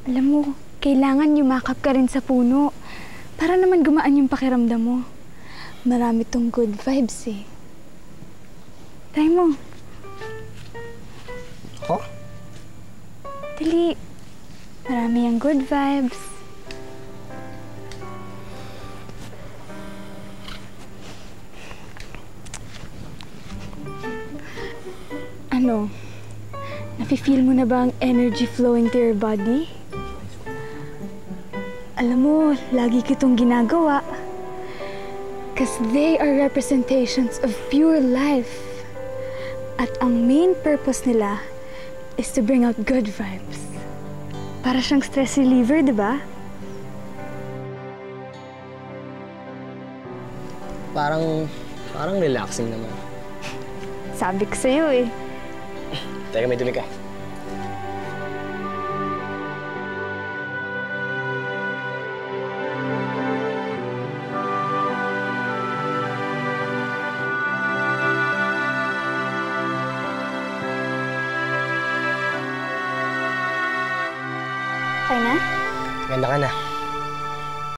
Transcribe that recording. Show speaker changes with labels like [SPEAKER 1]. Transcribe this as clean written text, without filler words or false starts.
[SPEAKER 1] Alam mo, kailangan yumakap ka rin sa puno para naman gumaan yung pakiramdam mo. Marami tong good vibes eh. Try mo.
[SPEAKER 2] Ako?
[SPEAKER 1] Dali. Marami yung good vibes. Ano? Nafe-feel mo na ba ang energy flowing to your body? Alam mo, lagi kitong ginagawa. Because they are representations of pure life. At ang main purpose nila is to bring out good vibes. Para siyang stress reliever, di ba?
[SPEAKER 2] Parang relaxing naman.
[SPEAKER 1] Sabi ko sa'yo eh.
[SPEAKER 2] Teka, may dumi ka.
[SPEAKER 1] Okay na?
[SPEAKER 2] Ganda ka na.